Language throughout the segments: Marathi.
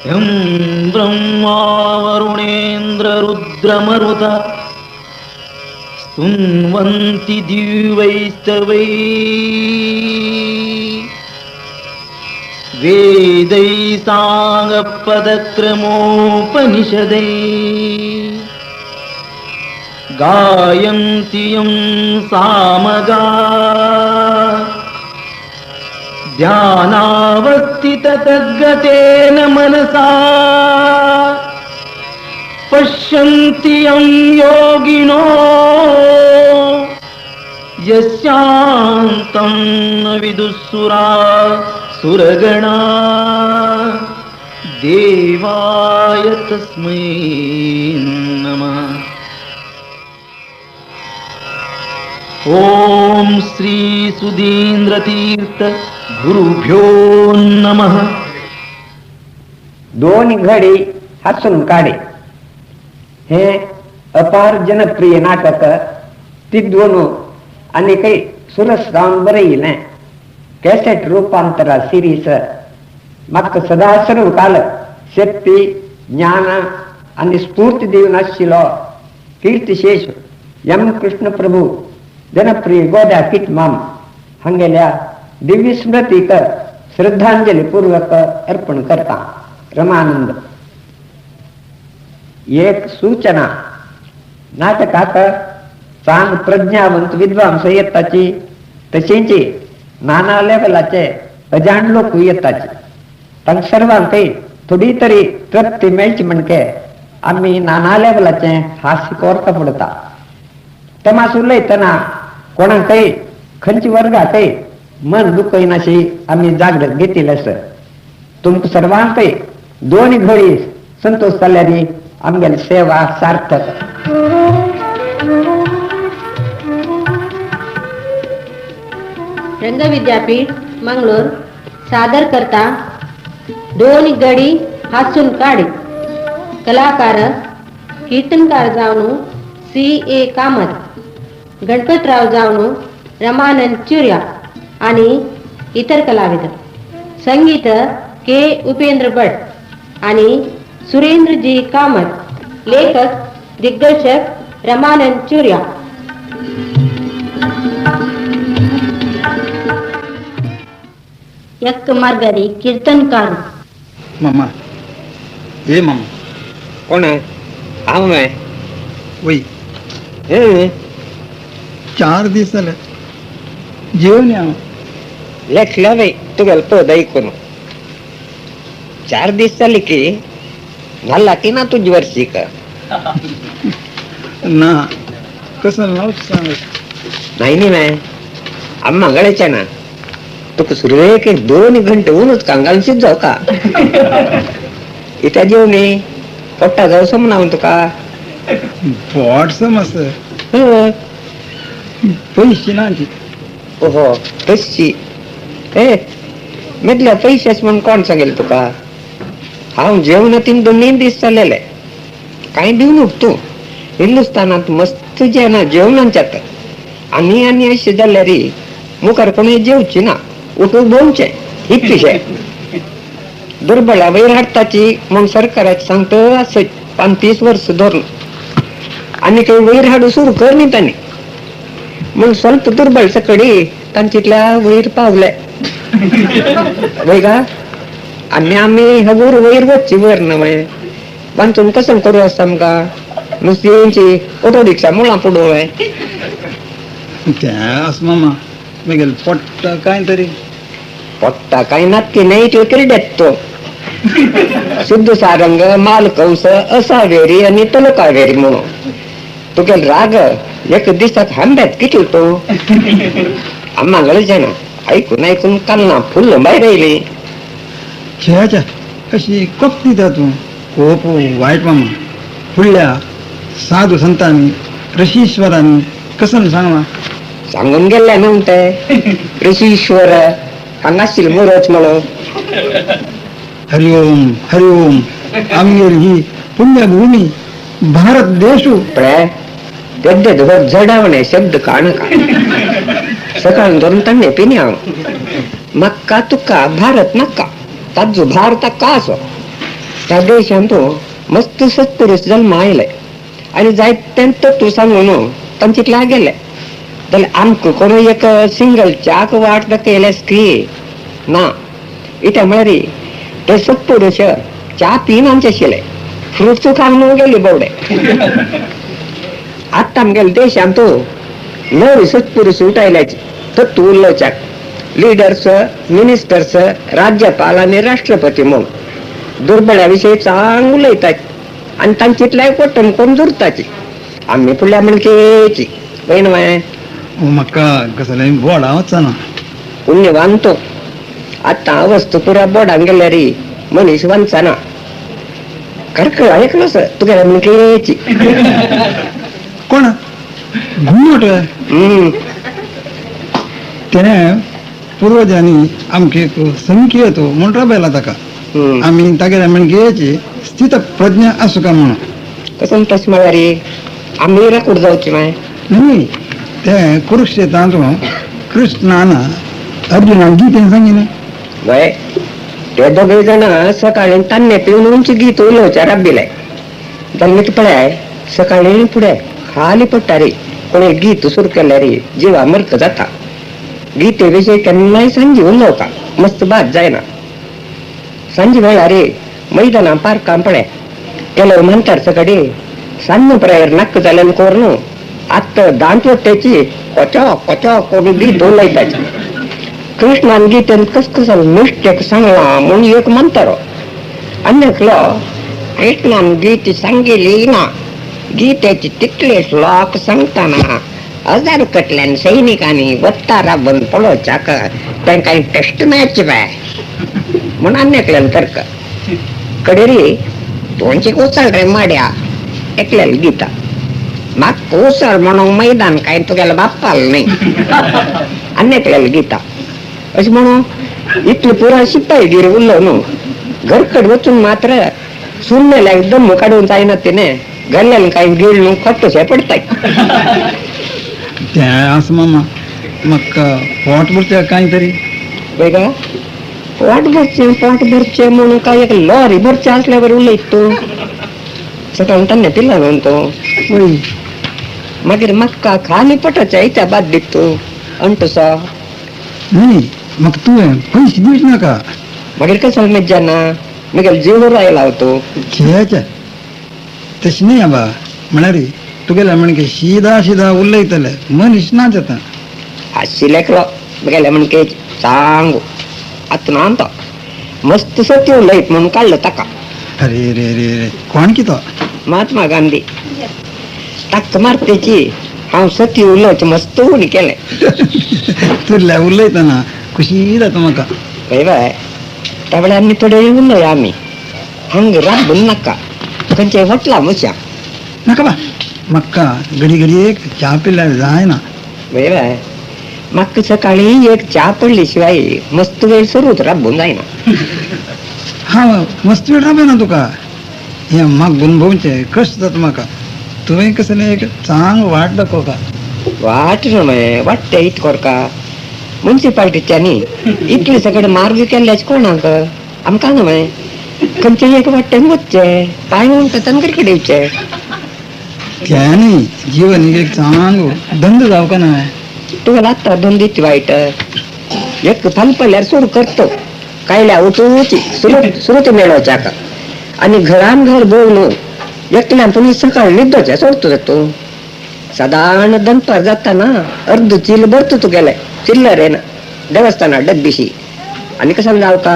यं ब्रह्मा वरुणेन्द्ररुद्रमरुता स्तुन्वन्ति दिव्यैस्तवैः वेदैः साङ्गपदक्रमोपनिषदैः गायन्ति यं सामगाः ध्यानावस्थिततद्गतेन मनसा पश्यन्ति यं योगिनो यस्यान्तं न विदुःसुरासुरगणा देवाय तस्मै नमः. ओम श्री सुधींद्रतीर्थ गुरुभ्यो नमः. दोन घडी हसून काढे हे अपार जनप्रिय नाटक तिद्वनु आणि काही सुरस रावण बरं येईल कॅसेट रूपांतरा सिरीज मग सदा सर्व काल शक्ती ज्ञान आणि स्फूर्ती देऊन आशिलो कीर्तिशेष यम कृष्ण प्रभू जनप्रिय गोद्या किट माम हंगेल्या दिव्य स्मृती कर श्रद्धांजली पूर्वक अर्पण करता. रमानंद. एक सूचना नाटकात चांग प्रज्ञावंत विद्वांस येताची तशींची नाना लेवलाचे अजाण लोक येताची पण सर्वांक थोडी तरी तृप्ती मेळची म्हणके आम्ही नाना लेवलाचे हास्य कोरता पडता. तमास उलयतना कोणाक काही खंयची वर्गा काही मन दुखयनाशी आम्ही जागृत घेतील असं तुमक सर्वांक दोन्ही घडी संतोष जाल्यारी आमगेली सेवा सार्थक. रंग विद्यापीठ मंगळूर सादर करता दोन गडी हासून काढे. कलाकार कीर्तनकार जावनू C.A. कामत, गणपतराव जावनू रमानंद चुर्या आणि इतर कलाविद. संगीत K. उपेंद्र भट आणि सुरेंद्रजी कामत. लेखक दिग्दर्शक रमानंद चुर्या. यक्क मार्गारी कीर्तनकार. मामा ये मामा कोण आहे? आव आहे वही हे 4 दिवस झाले जेवण या लेखल्या बाई तू गल्प ऐकून 4 दिवस झाले की झाला की ना तुझी वर्षी का ना कसं नाव सांग नाही नाही आम्हा गळ्याच्या ना तू सुरू एक 2 घंटे ऊनच कांगालशीच जाऊ का इथं जेवणे पोट्टा जाऊ समनावून तुका पोट समज पैसे ना ओहो तशी ए मधल्या पैशाच म्हणून कोण सांगेल तुका हा जेवण 2 दिवस चाललेलं आहे काय देऊ नको हिंदुस्थानात मस्त जेवणांच्यात आणि असे झाल्या रे मुखार कोणी जेवची ना उठून बोलचे ही पिशे दुर्बळा वैरहाटाची मग सरकारात सांगतो असं 35 वर्ष धरून आणि काही वैरहाडू सुरू कर नाही त्याने मग स्वल्प दुर्बळ सकडी त्यांच्यातल्या वैर पावल्या वै का आणि आम्ही हगूर वैर वच्ची वर नव्हे बांधून कसं करू असता का नुसती ऑटो रिक्षा मुळा पुढं आहे त्यास मामा मी गेल पोट्ट काय तरी पोट्टा काही नक्की नाही ते क्रीडेत तो शुद्ध सारंग मालकंस असावेरी आणि तलकावेरी म्हणून तू गेल राग एक दिवसात हांब्यात किती होतो आम्हा गळच्या ना ऐकून काल ना फुल बाहेर राहिली खेळाच्या कशी कपती तू खूप वाईट मामा फुडल्या साधू संतांनी ऋषीश्वरांनी कसं सांगा सांगून गेल्या नव्हते ऋषीश्वर सांगाशील मोरच म्हणून हरिओम हरिओम आमगेर ही पुण्यभूमी भारत देशू झडावणे शब्द काण का सकाळ धरून तन्ने पिण्या मक्का तुक्का भारत नक्का ताजू भारत का असो त्या देशांत मस्त सत्पुरुष जन्म आयलाय आणि जायत्यान तत्व सांगून तांचे गेले जाल्यार आमकां कोण एक सिंगल च्याक वाट केल्यास की ना इत्या म्हळ्यार ते सत्पुरुष च्या पिन आमचे आशिल्ले फ्रुट्स खावन गेली बवडे आत्ता आमगेले देशांत नवे सत्पुरुष उठायल्याचे तत्व उरलोवच्याक लिडर्स मिनिस्टर्स राज्यपाल आणि राष्ट्रपती म्हणून दुर्बळ्या विशयी चांग उलयतात आणि तांचितल्या कोटम कोण जुरताची आम्ही फुडल्या म्हणकेची बहीण माय म्हाका कसले बोडा वचना ना पुण्य बांधतो आता वस्तू पुऱ्या बोर्डान गेल्या रे मनीस वांचना करकळ ऐकलं सर तुगेल्या म्हणकेची कोण घुमट तेणे पूर्वजांनी आमके एक संख्य येतो म्हणून राबयला ताका आम्ही तागेल्या म्हणकेची स्थित प्रज्ञा असू का म्हणून कसं तस म्हळ्यार रे आम्ही राखूड जावची माय नाही ते कुरुक्षेत्रांत कृष्णान अर्जुनाक गीतेन सांगितलें वय ते दोघे जण सकाळी तान्ने पिऊन उंच गीत उलोवच्या राबिलाय जाल्यार पळय सकाळी फुडें खाली पडटा रे कोणी गीत सुरू केल्या रे जिवा मर्क जाता गीते विशयी केन्नाय सांजी उलोवता मस्त बात जायना सांजी वेळार रे मैदाना पार्कां पळय केलो म्हणटार सकाळी सान्न प्रायर नाक्क जाल्यान कोर न्हू आत्ता दांत वट्ट्याची कोचो कोचो करून गीत उलयताची कृष्णान गीतेन कसकसल मिस्टेक सांगला म्हणून एक म्हणतारो अन्यकलो कृष्णान गीत सांगिली ना गीतेचे तितले श्लोक सांगताना हजार कटल्यान सैनिकांनी वत्ता राबून पळोवच्याक तांकां टेस्ट मॅच बाय म्हण अन्यकल्यान तर्क कडेरी तोंची कोसळ रे माड्या एकल्याल गीता म्हाक कोसळ म्हणून मैदान काय तुगेल्या बाप्पाल नाही अन्यकल्याल गीता अशें म्हणून इतले पुरा शिपाईगिरी उरलो न्हू घरकड वचून मात्र सुन्नेल्याक दम काडून जायना तेणे घरल्यान कांय गिळ न्हू खट्टशे पडटाय ते असं मामा म्हाका पोट भरचे कांय तरी वेगळा पोट भरचे म्हणून काय एक लॉरी भरचे असल्यावर उलयत तूं सकाळी तान्ने पिल्ला न्हू तूं मागीर म्हाका खाली पटाच्या इत्या बाद दित तूं अंटुसा नाही म्हाका तुवें पयशे दिवच नाका मागीर कशाला मज्जा ना मागीर जीव रायला तो खेळाच्या तशें न्ही आबा म्हळ्यार तुगेल्या म्हणके सीधा उलयतले मनीस ना जाता आशिल्लेकलो मागेल्या म्हणके सांगू आतां ना मस्त सत्य उलयत म्हणून काडलो ताका अरे रे रे रे कोण कितो महात्मा गांधी ताक मारतेची हांव सत्य उलोवचें मस्त उणी केलें तुरल्या उलयतना खुशी जाता म्हाका पळय बाय त्या वेळार आमी थोडे उलय आमी हांग राबून नाका खंयचे वटला म्हज्या नाका बा म्हाका घडी एक च्या पिल्यार जायना पळय बाय म्हाका सकाळी एक च्या पडले शिवाय मस्त वेळ सुरूच राबून जायना हांव मस्त वेळ राबयना तुका हें म्हाका गुणभवचें कश्ट जाता म्हाका तुवें कसलें एक चांग वाट दाखोवका वाट न्हय वाटते इत कोरका मुन्सिपाल्टीच्यांनी इतले सगळे मार्ग केल्ल्याचे कोणाक आमकां न्हय खंयचे एक वाटेन वचचें पांय म्हणटा तांकां कितें दिवचें त्यानी जीवन एक चांग धंदो जावका ना तुवें आत्ता धंदीची वायट एक फाल पडल्यार सुरू करतो कायल्या वचूची सुरू मेळोवच्याक आनी घरान घर भोंवन एकल्यान तुमी सकाळी न्हिदोचें सोडतो तूं सादारण दनपार जाताना अर्द चिल भरतो तुगेले चिल्लर येना देवस्थाना डब्बिशी आनी कशान जावका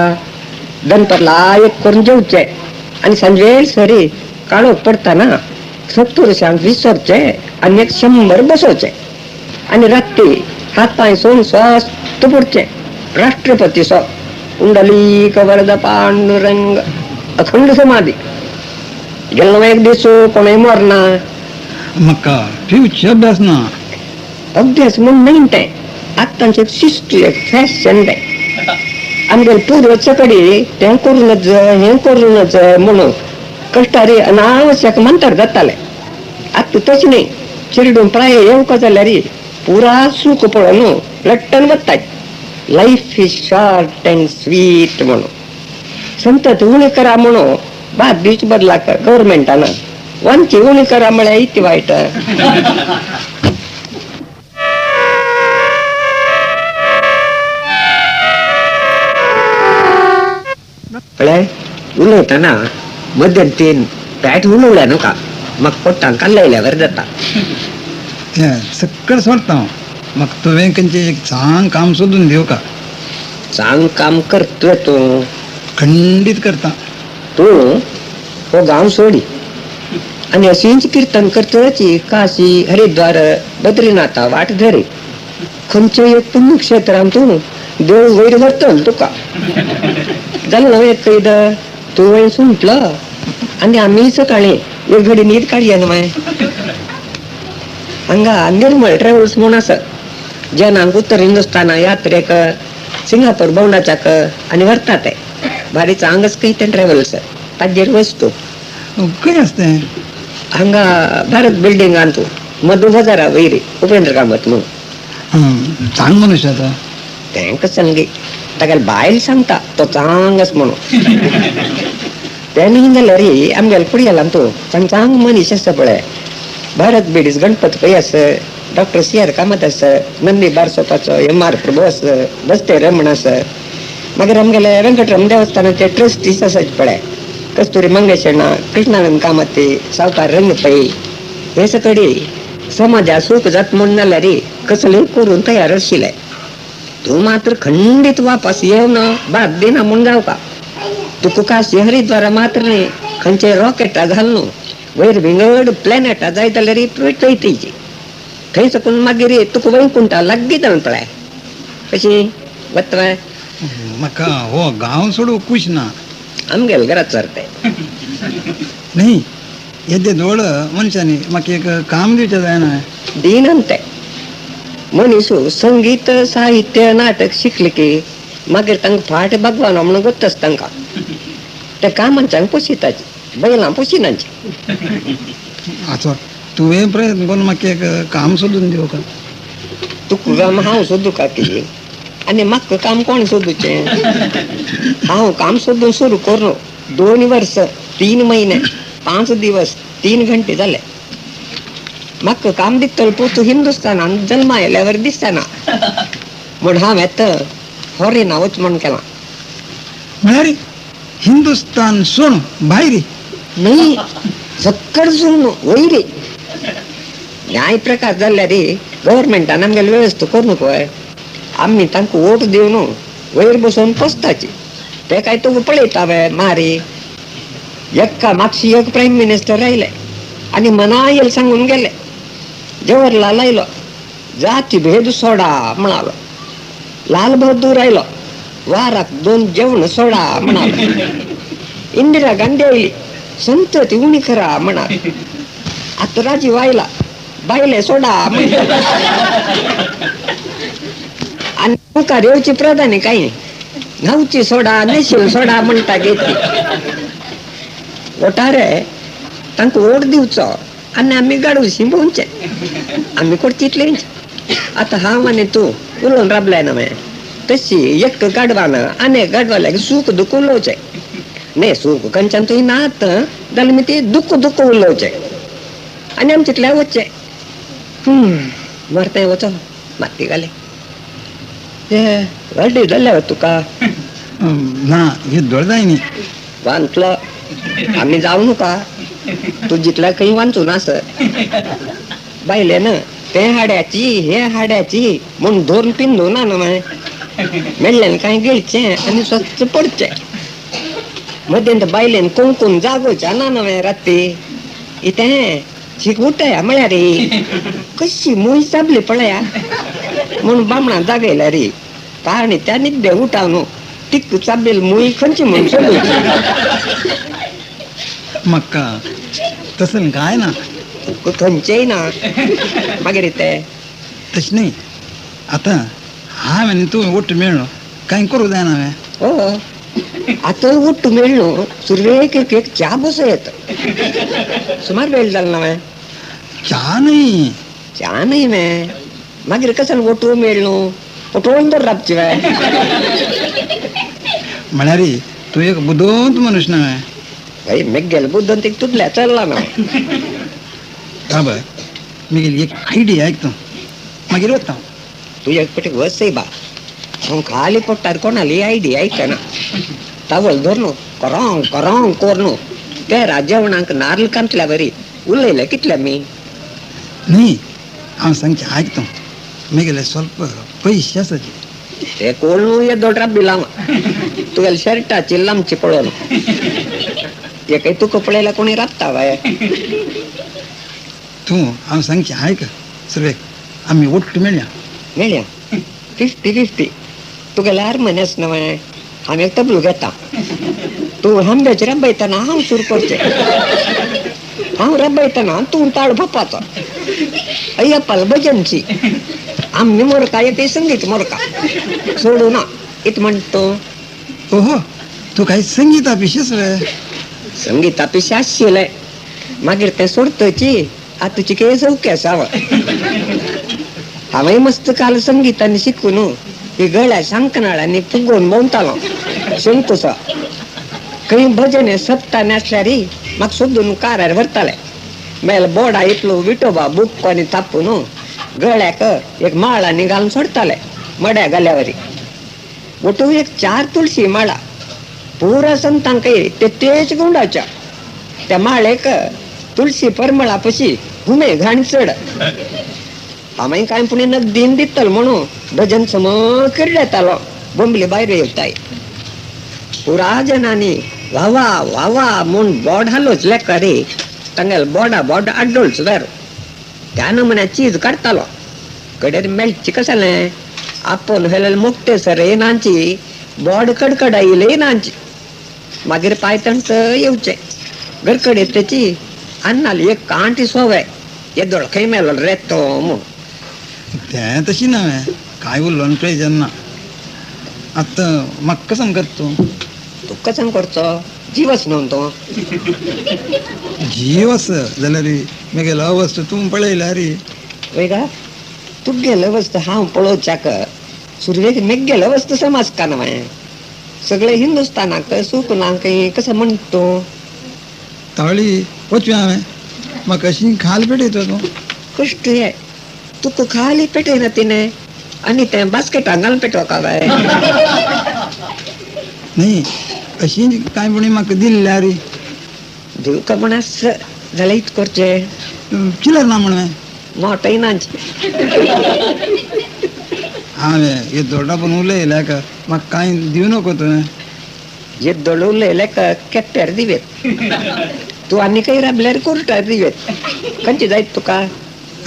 दनपारला एक करून जेवचें आनी सांजे सरी काळोख पडटाना सत्पुरुशांक विसरचें आनी एक 100 बसोवचें आनी रात्री हात पांय सोन स्वास्त पडचें राष्ट्रपती सो कुंडलीक वरद पांडुरंग अखंड समाधी गेलो एक दीस कोणय मरना म्हाका फ्युच अभ्यास ना अभ्यास म्हूण नाही तें आत्तांचें शिस्त एक फॅशन तें आमगे पूर्वज सकडी तें करूनच हें करूनच म्हणून कश्टारी अनावश्यक म्हणटार जाताले आतां तशें न्ही चिरडून प्राय येवका जाल्यार पुरा सूख पळोवन लट्टन वताय life is short and sweet म्हणून संतत उणी करा म्हणू बात बीच बदला गव्हर्नमेंटानं वंची उणी करा म्हळ्या इतकी वाईट उलवताना मध्यंतीन पॅट उलवल्या नका मग पोटांक काल्ल्यावर जाता सक्कड सोडता हांव. म्हाका तुवें खंयचें एक चांग काम सोदून दिवं का? चांग काम करतोय तू खंडीत करता. तू हो गाव सोडी आणि अशीच कीर्तन करतोची काशी हरिद्वार बद्रीनाथा वाट धरे खंयचे एक पुण्यक्षेत्रान तू देव वैर वर्तल तुका जालें न्हय एक कैद तू वय सुंटलं आणि आम्ही सकाळी एक घडी न्हीद काडया न्हय माय हांगा निर्मळ ट्रॅव्हल्स म्हूण आसा जेनाक उत्तर हिंदुस्ताना यात्रेक सिंगापूर भोंवडाच्याक आनी व्हरता ते भारी चांगच काही ट्रॅव्हल्स ताजेर वस्तू खंय आसता तें? हांगा भारत बिल्डिंगान तू मधू बाजारा वयरी उपेंद्र कामत म्हणून चांग मनुष्य आसा. तेंका सांगे तागेले बायल सांगता तो चांगच म्हणून तेन्ना जाल्यार आमगेले फुडयेला तू चांग मनीस आसा पळय भारत बिडीस गणपत पै आस डॉक्टर C.R. कामत आस नंदी बारसोपाचो M.R. प्रभू आस बस्ते रमण आस मागीर आमगेले वेंकटरमण देवस्थानाचे ट्रस्टीज आसात पळय कस्तुरी मंगेशण्णा कृष्णानंद कामते सावकार रंग पै हे सकडी समाजा सुख जात म्हण जाल्यार कसले करून तयार आशिल्ले तू मात्र खंडीत वापस येवन बाद दिना म्हूण जाव का तुका काशी हरिद्वारा मात्र न्ही खंयचे रॉकेटा घालून वयर विंगड प्लॅनेटा जाय जाल्यार वयतयची थंय सकून मागीर तुका वैकुंठा लागीं जावन पळय कशी वतवाय म्हाका हो गांव सोडूंक खूश ना. आमगेले घरात सरते न्ही येदे दोळ मनशांनी म्हाका एक काम दिवचें जायना. दिनंते मनीसू संगीत साहित्य नाटक शिकले की मागीर तांकां फाट भगवान म्हणून गोत्तस तांकां त्या कामांच्यान पोशिताची बैलां पोशिनाची आसो तुवें प्रयत्न करून म्हाका एक काम सोदून दिवं का? तुका काम हांव सोदूं का की आनी म्हाका काम कोण सोदूचें हांव काम सोदून सुरू करूं 2 वर्स 3 महिने 5 दिवस 3 घंटे जाले म्हाका काम दितलो पोतू हिंदुस्तानान जल्मा आयल्यावर दिसना म्हूण हांव येता फॉरेन वच म्हण केलां. म्हळ्यार हिंदुस्तान सोडून भायर न्ही सक्कड सोडून वयरी न्याय प्रकार जाल्यार गव्हर्मेंटान आमगेली वेवस्था करूं पळय आमी तांकां वोट दिवन वयर बसून पसताची ते काय तुका पळयता मारी एक्का मागशी एक प्रायम मिनिस्टर आयले आनी मनायल सांगून गेले जवाहरलाल आयलो जाती भेद सोडा म्हणालो लाल बहादूर आयलो वाराक 2 जेवण सोडा म्हणालो इंदिरा गांधी आयली संतती उणी करा म्हणाली आता राजीव आयला बायले सोडा म्हणटा आणि मुखार येवची प्रधानी काही नाही न्हावची सोडा नेशील सोडा म्हणटा घेतली ओटारे तांकां वोट दिवचो आनी आमी गाडूशी भोंवचे आमी करचितले आता हांव आनी तूं उलोवन राबलाय ना मागीर तशी एक गाडवान अनेक गाडवाल्याक सूख दुख उलोवचें न्ही सूख खंयच्यान तुवें नात जाल्यार मी ते दुख उलोवचें आनी आमचेतल्या वचचें मरतें वचो माती घाले ते व्हडली जाल्या तुका ना हे दोळ जाय न्ही वांचलो आमी जावं नुका तूं जितल्या खंय वांचून आस बायले न ते हाड्याची हे हाड्याची म्हूण धरून पिंदू ना माय मेळ्ळें कांय गिळचें आनी स्वच्छ पडचें मध्यंत बायलेन कुंकून जागोवच्या ना नवे राती इतें शिक उठया म्हळ्यार कशी मुळी चाबली पळया म्हूण बामणां जागयल्या रे ताणी त्या निद्दे उठाव न्हू तिक चाबलेली मुळी खंयची म्हूण सोदूची म्हाका तसलें कांय ना खंयचेय ना मागीर ते तशें न्ही आतां हांव आनी तूं वोट मेळ्ळो कांय करूं जायना हांवें हो आता उठ मेळ्ळो सुरवेक एक च्या बसयत सुमार वेळ जालो ना च्या न्ही च्या न्ही मे मागीर कशान वोटू मेळ्ळो पटोवन तर राबची म्हळ्यार तू एक बुद्धवंत मनुष्य ना भाई मेग्गेल बुद्धन ती तुदल्या चलला ना का बाय मी गेली एक आयडिया ऐकतो मागीर वता तुझ्या पटी वसई बा मग खाली पडटार कोणाली आयडिया ऐका ना तावल धरनो करंग करंग कोरनो त्या जेवणाक नारळ कांतल्या बरी उलयले कितल्या मी न्ही हांव सांगचें आयकतो म्हगेले ಸ್ವಲ್ಪ पयशे आसाचे ते कोण ये दोड्रा बिलावा तुगेल शर्टाची लांबची पळोवन ते काही तुका पळयला कोणी राबता बाय तूं हांव सांगचें आयक सुरवेक आमी ಒಟ್ಟು मेळया मेळया 50-50 तुगेल्या हार्मोनियस नव्हे हांव एक तबलू घेता तूं आंब्याचे रबयतना हांव सूर करचें हांव रबयतना तूं ताळ भोपाचो अय्यप्पाल भजनची आमने मोरका येते संगीत मोरका सोडू ना इत म्हणतो ओहो तू काही संगीता पिशेस रे संगीता पिशे आशिल्ले मागीर तें सोडतची आता तुजी केस ओके आसाव हांवें मस्त काल संगीतान शिकून ही गळ्या सांकनाळांनी फुगोवन भोंवतालो शंकुसा खंय भजन सप्ता नासल्यार म्हाका सोदून कारार व्हरताले मेल बोडा इतलो विठोबा बुक्को आनी तापून गळ्याक एक माळांनी घालून सोडताले मड्या गाल्यावरी वटू एक 4 तुळशी माळा पुरा संतांक तेच गुंडाच्या त्या माळेक तुळशी परमळा पशी घुमे घाण चड हांवें कांय पुणे नगदीन दितल म्हणून भजन समकीर येतालो बोंबले भायर येवताय पुरा जनांनी वावा वावा म्हूण बोड हालोचले रे तांगेल बोड आड्डोळच दारू त्या नमुन्या चीज काडतालो कडेर मेळची कशें आपोवन हेलेल मोकटे सर येनांची बोड कडकडाईल येनांची मागीर पायतणच येवचे गडकडे तेची अन्नाली एक कांटी सोवे येदोळ खंय मेलो रे तो म्हूण तें तशी नव्हे काय उरलो पळय जेन्ना आतां म्हाका कसं करता तूं कसां करचो जीवच न्हू तो जीव आस जाल्यार म्हगेलो अवस्थ तूं पळयला रे वेगा तुगेलो वस्त हांव पळोवच्याक सुरवेक मेग्गेलो वस्त समज का नव्हे सगळे हिंदुस्तानाक सुकनाक कसं म्हणतो ताळी वचूया हांवें म्हाका अशी खाल पेटयतो तूं कष्ट ये तुका खाली पेटयना तिने आनी तें बास्केटान घालून पेटोवं का बाय न्ही अशी कांय म्हणी म्हाका दिल्ल्या रे दिवका म्हण आस जाल्यार इत करचें चिलर ना म्हण मोठ इनांची हांवें हे दोडा पण उलयल्याक म्हाका कांय दिवं नको तुवें जे दळवलेले केप्यार दिवेत तूं आनी काही राबल्यार कोर्टार दिवेत खंयचे जायत तुका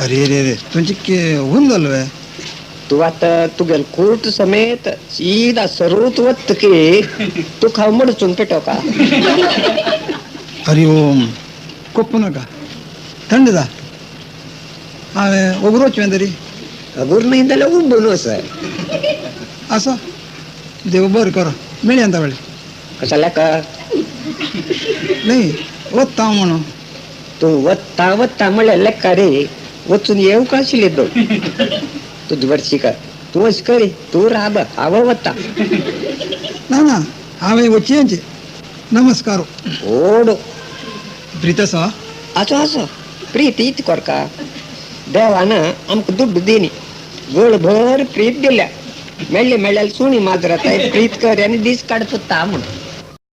अरे रे रे तुमचे होऊन जालो वे तू आता तुगेल कोर्ट समेत सीधा सरूत वत की तू खाव मडचून पेटो का हरि ओम कोप्पू नका थंड जा हांवें ओगरोच तरी अगूर नाही जाल्यार उबून वच असो देव बरें करो मेळया तावळे कशा लेका न्ही वता हांव म्हणून तू वत्ता वत्ता म्हळ्यार लेका रे वचून येऊ का आशिल्ले दोन तुझी वर्षी का तू अश करी तू राब हांव वता ना ना हांवें वचचें नमस्कार ओडो प्रीत आसा आसो आसो प्रीत इत करका देवानं आमकां दुड्ड दिनी गोळभर प्रीत दिल्या मेळ्ळे मेळ्ळ्याला सुणी माजरात प्रीत कर आनी दीस काडता म्हणून